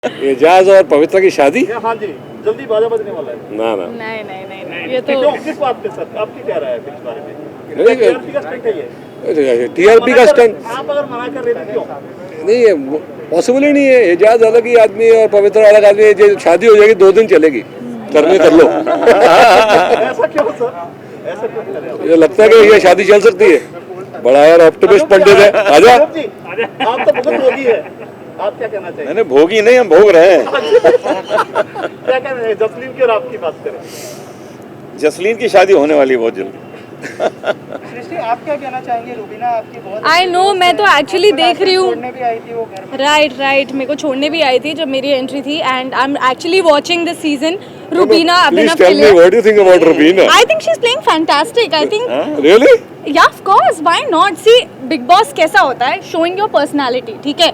एजाज और पवित्रा की शादी? हाँ जी, जल्दी बाजा बजने वाला है। ना ना नहीं नहीं नहीं नहीं, ये तो क्यों, किस बात पे सर, आपकी क्या राय है इस बारे में? नहीं, टीआरपी का स्टंट है ये। टीआरपी का स्टंट आप अगर मना कर रहे थे क्यों? नहीं है, पॉसिबल ही नहीं है। एजाज अलग ही आदमी है और पवित्रा अलग आदमी है। जो शादी हो जाएगी 2 दिन चलेगी, करने कर लो। ऐसा क्यों सर, ऐसा क्यों कर रहे हैं आप? ये लगता है कि ये शादी चल सकती है। बड़ा यार ऑप्टिमिस्ट पंडित है। आजा अनूप जी, आप तो बहुत भोगी है, आप क्या कहना चाहिए? मैंने भोगी नहीं, हम भोग रहे हैं। क्या कहना है जसलीन की और आपकी बात करें? जसलीन की शादी होने वाली है बहुत जल्दी। सृष्टि, आप क्या कहना चाहेंगे? रूबीना आपकी बहुत आई नो, मैं तो एक्चुअली देख रही हूँ। छोड़ने भी आई थी वो घर में। राइट, मेरे को छोड़ने भी आई थी जब मेरी एंट्री थी, and I am actually watching this season. Rubina please Abhinav tell me Philippe. What do you think about Rubina? I think she's playing fantastic. I think really? yeah, of course. Why not? See, Big Boss कैसा होता है? Showing your personality. ठीक है.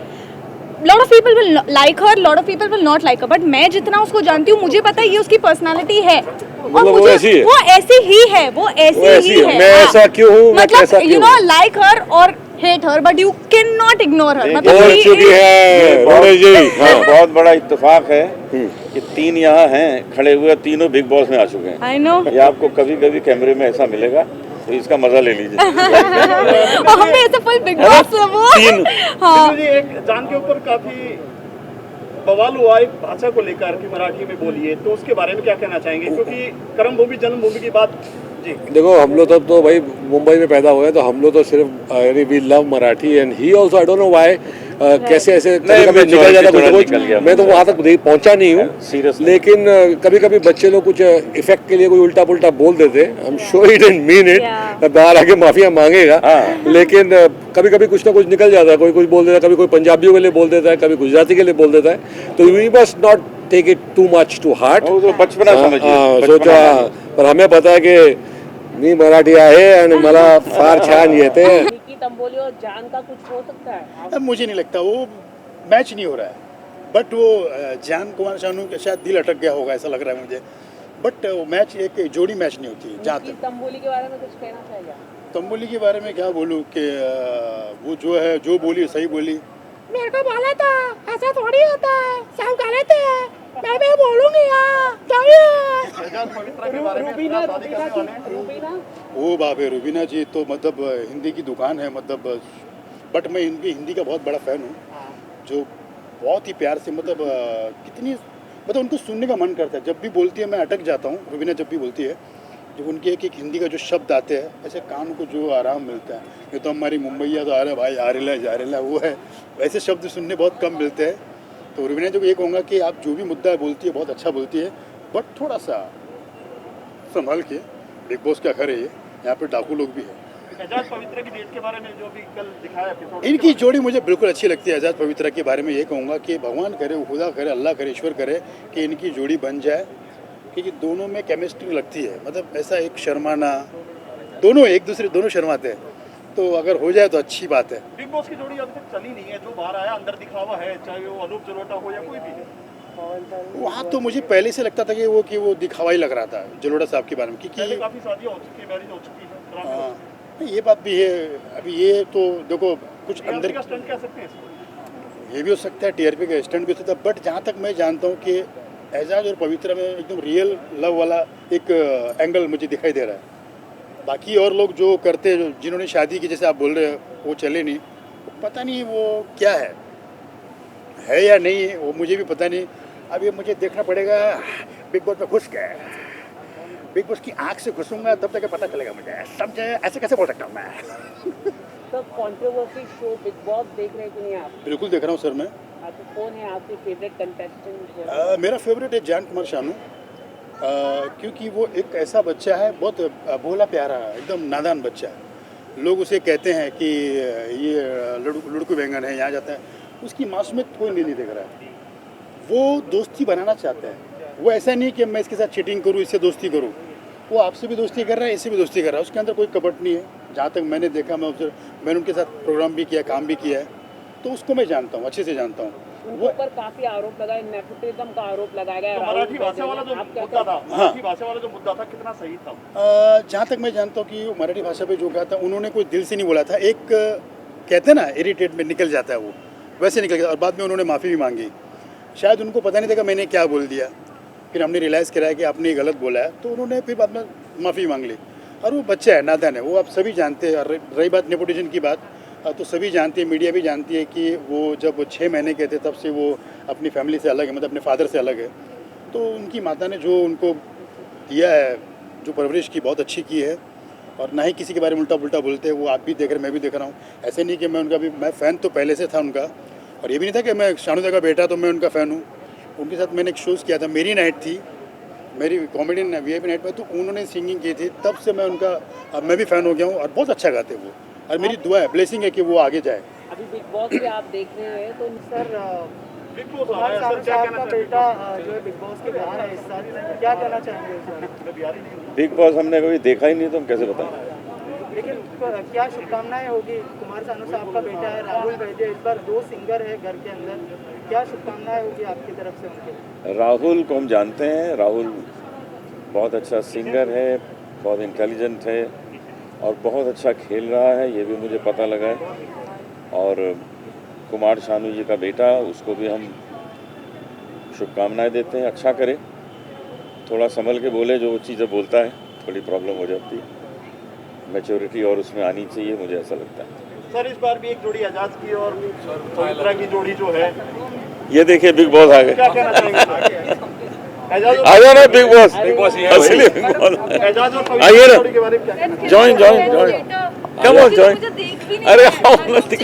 Lot of people will like her, lot of people will not like her. But मैं जितना उसको जानती हूँ, मुझे पता है ये उसकी personality है. और मतलब वो मुझे ऐसी है? वो ऐसी ही है, वो ऐसी ही है. मैं हाँ. ऐसा क्यों हूँ, मैं कैसा मतलब you क्यों know हूँ? like her or hate her, but you cannot ignore her. मतलब बोल she चुकी is- है बहुत- रोने जी। ये हाँ बहुत बड़ा इत्तेफाक है कि 3 यहाँ हैं खड़े हुए, तीनों बिग बॉस में आ चुके हैं। I know. ये आपको कभी कभी कैमरे में ऐसा मिलेगा, तो इसका मजा ले लीजिए। और हमें ऐसे फुल बिग बॉस वो. तीन। हाँ. जी, एक जान के ऊपर काफी बवाल हुआ एक भाषा को लेकर कि मराठी में बोलिए, तो उसके बारे में क्या कहना चाहेंगे? क्योंकि कर्मभूमि जन्मभूमि की बात जी। देखो, हम लोग तो भाई मुंबई में पैदा हुए, तो हम लोग तो सिर्फ यानी we love Marathi and he also. I don't know why कैसे ऐसे नहीं, कभी मैं निकल जाता थोड़ा कुछ निकल गया। मैं तो वहाँ तक नहीं पहुँचा नहीं हूँ Seriously. लेकिन कभी कभी बच्चे लोग कुछ इफेक्ट के लिए कोई उल्टा पुल्टा बोल देते। I am sure he didn't mean Yeah. It, बाहर आके माफिया मांगेगा। हाँ। लेकिन कभी कभी कुछ ना कुछ निकल जाता है। कोई कुछ बोल देता है, कभी कोई पंजाबियों के लिए बोल देता है, कभी गुजराती के लिए बोल देता है। तो we must not take it too much to heart. वो तो बचपना समझिए, सोचा, बचपना। पर हमें पता है कि मी मराठी आहे आणि मला फार छान येते. निकी तंबोली और जान का कुछ हो सकता है? अब मुझे नहीं लगता, वो मैच नहीं हो रहा है। बट वो जान कुमार शानू के शायद दिल अटक गया होगा, ऐसा लग रहा है मुझे। बट वो मैच एक जोड़ी मैच नहीं होती जहाँ निकी तक। तंबोली के बारे में कुछ कहना चाहिए? तंबोली के बारे में क्या बोलूँ कि वो जो है जो बोली सही बोली। मेरे को बोला था ऐसा थोड़ी होता है, सब गलत है, मैं बोलूंगी रूबीना वो बाप है, रुबीना जी तो मतलब हिंदी की दुकान है मतलब। बट मैं इनकी हिंदी का बहुत बड़ा फ़ैन हूँ, जो बहुत ही प्यार से मतलब कितनी मतलब उनको सुनने का मन करता है। जब भी बोलती है मैं अटक जाता हूँ। रुबीना जब भी बोलती है, जब उनके एक हिंदी का जो शब्द आते हैं, ऐसे कान को जो आराम मिलता है। ये तो हमारी मुंबईया तो आ रहा भाई, आ रहा जा रहा वो है, वैसे शब्द सुनने बहुत कम मिलते हैं। तो रुबीना जी को ये कहूँगा कि आप जो भी मुद्दा बोलती है बहुत अच्छा बोलती है, बट थोड़ा सा संभल के। बिग बॉस क्या करे, ये यहाँ पे डाकू लोग भी हैं। एजाज पवित्रा की डेट के बारे में जो भी कल दिखाया एपिसोड, इनकी जोड़ी मुझे बिल्कुल अच्छी लगती है। आज़ाद पवित्रा के बारे में ये कहूँगा कि भगवान करे, खुदा करे, अल्लाह करे, ईश्वर करे कि इनकी जोड़ी बन जाए, क्योंकि दोनों में केमिस्ट्री लगती है। मतलब ऐसा एक शर्माना, दोनों एक दूसरे दोनों शर्माते हैं, तो अगर हो जाए तो अच्छी बात है। बिग बॉस की जोड़ी अभी तक चली नहीं है। जो बाहर आया अंदर दिखावा है, चाहे वो अनूप जलोटा हो या कोई भी। वहाँ तो मुझे पहले से लगता था कि वो दिखावा ही लग रहा था जलोटा साहब के बारे में, पहले क्योंकि काफी शादियां हो चुकी है, मैरिज हो चुकी है, ड्रामे हो हाँ, ये बात भी है। अभी ये तो देखो कुछ चुके हैं। अंदर का स्टंट कह सकते हैं इसको। ये भी हो सकता है, टीआरपी का स्टंट भी हो सकता है। बट जहाँ तक मैं जानता हूँ कि एजाज और पवित्रा में एकदम रियल लव वाला एक एंगल मुझे दिखाई दे रहा है। बाकी और लोग जो करते हैं, जिन्होंने शादी की, जैसे आप बोल रहे हो, वो चले नहीं, पता नहीं वो क्या है या नहीं, वो मुझे भी पता नहीं। अब ये मुझे देखना पड़ेगा बिग बॉस में घुस गए, बिग बॉस की आँख से घुसूंगा तब तक पता चलेगा मुझे। समझे, ऐसे कैसे बोल सकता हूँ मैं। तो कंट्रोवर्सी शो बिग बॉस देख रहे हैं कि नहीं आप? बिल्कुल देख रहा हूँ सर मैं। तो कौन है आपके फेवरेट कंटेस्टेंट? मेरा फेवरेट है जान कुमार शानू, क्योंकि वो एक ऐसा बच्चा है, बहुत भोला प्यारा, एकदम नादान बच्चा है। लोग उसे कहते हैं कि ये लुड़कू बैंगन है, यहाँ जाता है। उसकी मासूमियत कोई नहीं देख रहा है। वो दोस्ती बनाना चाहता है। वो ऐसा नहीं कि मैं इसके साथ चीटिंग करूँ, इससे दोस्ती करूँ। वो आपसे भी दोस्ती कर रहा है, इससे भी दोस्ती कर रहा है। उसके अंदर कोई कपट नहीं है, जहाँ तक मैंने देखा। मैंने उनके साथ प्रोग्राम भी किया, काम भी किया है, तो उसको मैं जानता हूँ, अच्छे से जानता हूँ। उनके ऊपर काफी आरोप लगाए, नेपोटिज्म का आरोप लगाया गया। तो मराठी भाषा वाला जो मुद्दा था, मराठी भाषा वाला जो मुद्दा था, कितना सही था? जहाँ तक मैं जानता हूँ कि वो मराठी भाषा पे जो कहा था, उन्होंने कोई दिल से नहीं बोला था। एक कहते हैं ना, इरिटेट में निकल जाता है वो, वैसे निकल गया। और बाद में उन्होंने माफ़ी भी मांगी। शायद उनको पता नहीं था कि मैंने क्या बोल दिया। फिर हमने रियलाइज़ करा कि आपने गलत बोला है, तो उन्होंने फिर बाद में माफ़ी मांग ली। और वो बच्चा है, नादान है, वो आप सभी जानते हैं। और रही बात नेपोटिज्म की बात, तो सभी जानते हैं, मीडिया भी जानती है कि वो जब 6 महीने के थे तब से वो अपनी फैमिली से अलग है, मतलब अपने फादर से अलग है। तो उनकी माता ने जो उनको दिया है, जो परवरिश की, बहुत अच्छी की है। और ना ही किसी के बारे में उल्टा पुल्टा बोलते हैं। वो आप भी देख रहे, मैं भी देख रहा हूँ। ऐसे नहीं कि मैं उनका भी, मैं फ़ैन तो पहले से था उनका, और ये भी नहीं था कि मैं शानुदा का बेटा तो मैं उनका फ़ैन हूँ। उनके साथ मैंने एक शोज़ किया था, मेरी नाइट थी, मेरी कॉमेडियन VIP नाइट में, तो उन्होंने सिंगिंग की थी, तब से मैं उनका, अब मैं भी फ़ैन हो गया हूँ। और बहुत अच्छा गाते वो, और मेरी दुआ है, ब्लेसिंग है कि वो आगे जाए। अभी बिग बॉस से आप देख रहे हैं तो सर बिग बॉस आ कुमार रहा है सानू सर, क्या साहब कहना का चाहेंगे? बेटा जो है बिग बॉस के बाहर है इस साल, क्या कहना चाहेंगे इस बारे में? बिग बॉस हमने कभी देखा ही नहीं, तो हम कैसे बताएं। लेकिन क्या शुभकामनाएं होगी? कुमार सानू साहब का बेटा है राहुल वैद्य, इस बार 2 सिंगर है घर के अंदर, क्या शुभकामनाएं होगी आपकी तरफ से उनके? राहुल को हम जानते हैं, राहुल बहुत अच्छा सिंगर है, बहुत इंटेलिजेंट है और बहुत अच्छा खेल रहा है, ये भी मुझे पता लगा है। और कुमार शानू जी का बेटा, उसको भी हम शुभकामनाएं देते हैं, अच्छा करे, थोड़ा संभल के बोले, जो चीज़ें बोलता है थोड़ी प्रॉब्लम हो जाती है, मैच्योरिटी और उसमें आनी चाहिए, मुझे ऐसा लगता है। सर इस बार भी एक जोड़ी एजाज की और पवित्रा की जोड़ी जो है, ये देखिए बिग बॉस आ गए, क्या कहना चाहेंगे? एजाज आ जाओ ना बिग बॉस, एजाज और पवित्रा आइए की ना। जोड़ी के बारे में क्या कहना चाहेंगे? Join come on join. मुझे देख भी नहीं अरे रहा है। आओ, जी,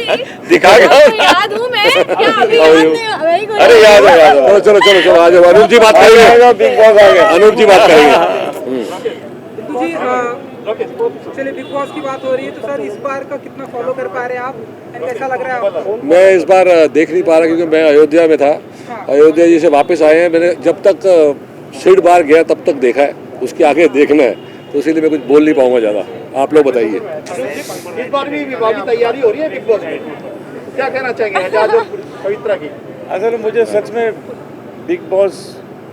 दिखा आपको के याद हूँ मैं क्या अभी How are याद you? नहीं वेरी गुड अरे याद है, याद है। चलो चलो चलो, आ जाओ, अनूप जी बात करेंगे, बिग बॉस आ गए। अनूप जी बात करेंगे। जी चलिए, बिग बॉस की बात हो रही है, तो सर इस बार का कितना फॉलो कर पा रहे हैं आप, एंड कैसा लग रहा है आपको? मैं इस बार देख नहीं पा रहा क्योंकि मैं अयोध्या में था। अयोध्या जी से वापस आए हैं, मैंने जब तक सीट बार गया तब तक देखा है, उसके आगे देखना है, तो इसीलिए मैं कुछ बोल नहीं पाऊंगा ज़्यादा। आप लोग बताइए। इस बार भी विवाह की तैयारी हो रही है बिग बॉस में, क्या कहना चाहेंगे एजाज और पवित्रा की? असल में मुझे सच में बिग बॉस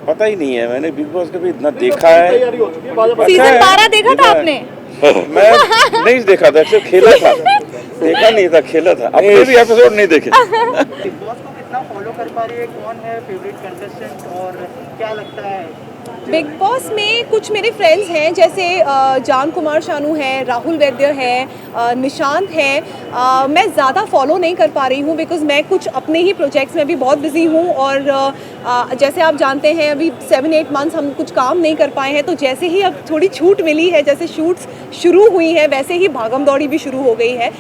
पता ही नहीं है, मैंने बिग बॉस कभी इतना देखा है। तैयारी हो चुकी है, भाजपा अच्छा सीजन है, 12 देखा था है। आपने? मैं नहीं देखा था, सिर्फ खेला था, देखा नहीं था, खेला था। अपने भी एपिसोड नहीं देखे। बिग बॉस को कितना फॉलो कर पा रही है, कौन है फेवरेट कंटेस्टेंट, और क्या लगता है? बिग बॉस में कुछ मेरे फ्रेंड्स हैं, जैसे जान कुमार शानू है, राहुल वैद्य है, निशांत है। मैं ज़्यादा फॉलो नहीं कर पा रही हूँ बिकॉज़ मैं कुछ अपने ही प्रोजेक्ट्स में भी बहुत बिजी हूँ, और जैसे आप जानते हैं अभी 7-8 मंथ्स हम कुछ काम नहीं कर पाए हैं, तो जैसे ही अब थोड़ी छूट मिली है, जैसे शूट्स शुरू हुई हैं, वैसे ही भागम दौड़ी भी शुरू हो गई है।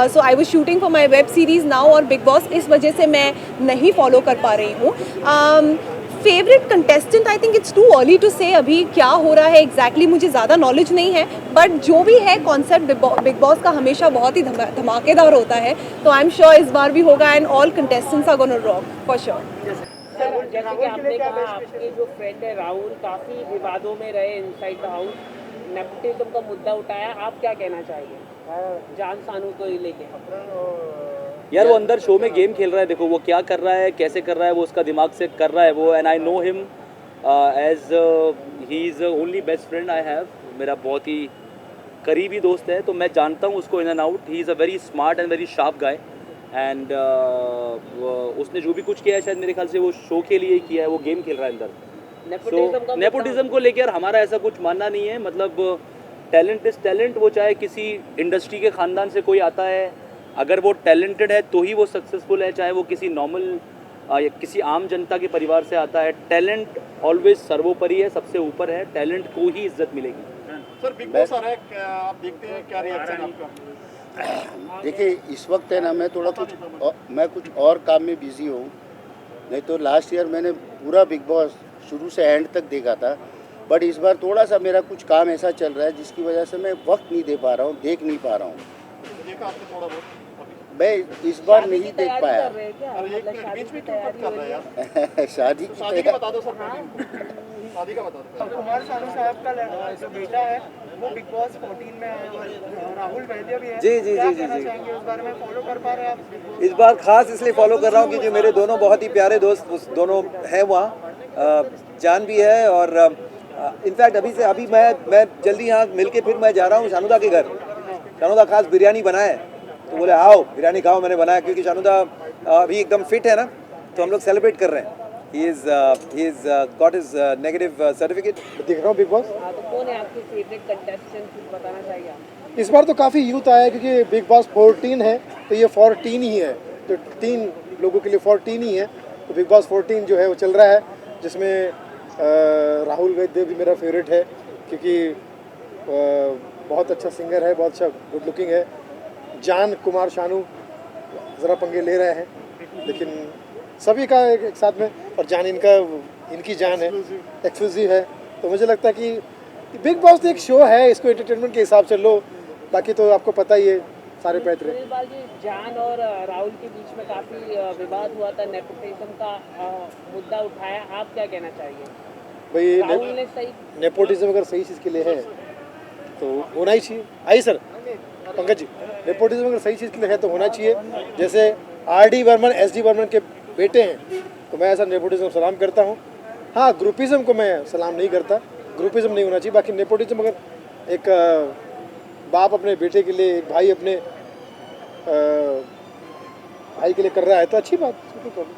So I was shooting for my web series now, और बिग बॉस इस वजह से मैं नहीं फॉलो कर पा रही हूँ। Favourite contestant, I think it's too early to say अभी क्या हो रहा है एग्जैक्टली मुझे ज़्यादा नॉलेज नहीं है, बट जो भी है कॉन्सेप्ट बिग बॉस का हमेशा बहुत ही धमाकेदार होता है, तो आई एम श्योर इस बार भी होगा, and all contestants are gonna rock for sure. Sir जैसे कि आपने कहा, आपके जो फ्रेंड है राहुल काफ़ी विवादों में रहे इनसाइड द हाउस, नेपोटिज्म का मुद्दा उठाया, आप क्या कहना चाहिए जान सानू को लेके? यार वो अंदर शो में गेम खेल रहा है, देखो वो क्या कर रहा है, कैसे कर रहा है, वो उसका दिमाग से कर रहा है वो, and I know him as he is only best friend I have, मेरा बहुत ही करीबी दोस्त है, तो मैं जानता हूँ उसको in and out. He is a very smart and very sharp guy, and उसने जो भी कुछ किया है शायद मेरे ख्याल से वो शो के लिए ही किया है, वो गेम खेल रहा है अंदर। नेपोटिज्म को लेकर हमारा ऐसा कुछ मानना नहीं है, मतलब टैलेंट इज़ टैलेंट, वो चाहे किसी इंडस्ट्री के ख़ानदान से कोई आता है, अगर वो टैलेंटेड है तो ही वो सक्सेसफुल है, चाहे वो किसी नॉर्मल या किसी आम जनता के परिवार से आता है। टैलेंट ऑलवेज सर्वोपरि है, सबसे ऊपर है, टैलेंट को ही इज्जत मिलेगी। सर बिग बॉस आ रहा है, आप देखते हैं, क्या रिएक्शन आपका? देखिए इस वक्त है ना, मैं थोड़ा मैं कुछ और काम में बिजी हूँ, नहीं तो लास्ट ईयर मैंने पूरा बिग बॉस शुरू से एंड तक देखा था, बट इस बार थोड़ा सा मेरा कुछ काम ऐसा चल रहा है जिसकी वजह से मैं वक्त नहीं दे पा रहा हूँ, देख नहीं पा रहा हूँ। देखा आपने थोड़ा बहुत? मैं इस बार नहीं देख पाया। अरे एक मिनट, बीच में क्यों कट कर रहे हैं यार? शादी शादी का बता दो सर, शादी का बता दो। कुमार सानू साहब का जो बेटा है वो बिग बॉस 14 में है, और राहुल वैद्य भी है। जी, जी, क्या जी, जी, कहना जी। चाहेंगे उस बारे में? फॉलो कर पा रहे हैं आप? इस बार खास इसलिए फॉलो कर रहा हूँ क्योंकि मेरे दोनों बहुत ही प्यारे दोस्त उस दोनों हैं वहाँ, जान भी है, और इनफैक्ट अभी मैं जल्दी यहाँ मिलके फिर मैं जा रहा हूँ शानुदा के घर। शानुदा खास बिरयानी बनाए, तो बोले आओ बिरयानी खाओ, मैंने बनाया क्योंकि शानुदा अभी एकदम फिट है ना, तो हम लोग सेलिब्रेट कर रहे हैं। he's got his negative certificate. दिख रहा हूँ बिग बॉस। हाँ, तो कौन है आपके फेवरेट कंटेस्टेंट, कुछ बताना चाहिए आप? इस बार तो काफ़ी यूथ आया है क्योंकि बिग बॉस 14 है, तो ये 14 ही है, तो 3 लोगों के लिए 14 ही है। तो बिग बॉस 14 जो है वो चल रहा है, जिसमें राहुल वैद्य भी मेरा फेवरेट है क्योंकि बहुत अच्छा सिंगर है, बहुत अच्छा गुड लुकिंग है। जान कुमार शानू ज़रा पंगे ले रहे हैं, लेकिन सभी का एक साथ में, और जान इनकी जान है, एक्सक्लूसिव है। तो मुझे लगता है कि बिग बॉस तो एक शो है, इसको एंटरटेनमेंट के हिसाब से लो, बाकी तो आपको पता ही है सारे पैतरे। सुनील बाल जी, जान और राहुल के बीच में काफ़ी विवाद हुआ था, नेपोटिज्म का मुद्दा उठाया, आप क्या कहना चाहिए? भाई राहुल ने सही नेपोटिज्म अगर सही चीज़ के लिए है तो होना ही चाहिए। आइए सर पंकज जी, नेपोटिज्म अगर सही चीज़ के लिए है तो होना चाहिए। जैसे आर.डी. बर्मन, एस.डी. बर्मन के बेटे हैं, तो मैं ऐसा नेपोटिज्म सलाम करता हूँ। हाँ, ग्रुपिज्म को मैं सलाम नहीं करता, ग्रुपिज्म नहीं होना चाहिए। बाकी नेपोटिज्म अगर एक बाप अपने बेटे के लिए, एक भाई अपने भाई के लिए कर रहा है तो अच्छी बात।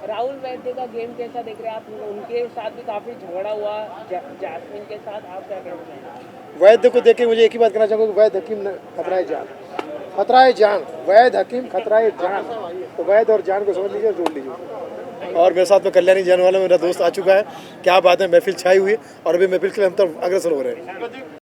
राहुल वैद्य का गेम कैसा देख रहे हैं आप? उनके साथ भी काफ़ी झगड़ा हुआ जैस्मिन के साथ, आप क्या कहना चाहेंगे? वैद्य को देख के मुझे एक ही बात कहना चाहूँगा कि वैद्य हकीम खतराए जान, खतराए जान, वैद्य हकीम खतराए जान। तो वैद्य और जान को समझ लीजिए, जोड़ लीजिए। और मेरे साथ में कल्याणी जाने वाला मेरा दोस्त आ चुका है। क्या बात है, महफिल छाई हुई है और अभी महफिल के लिए हम तो अग्रसर हो रहे हैं।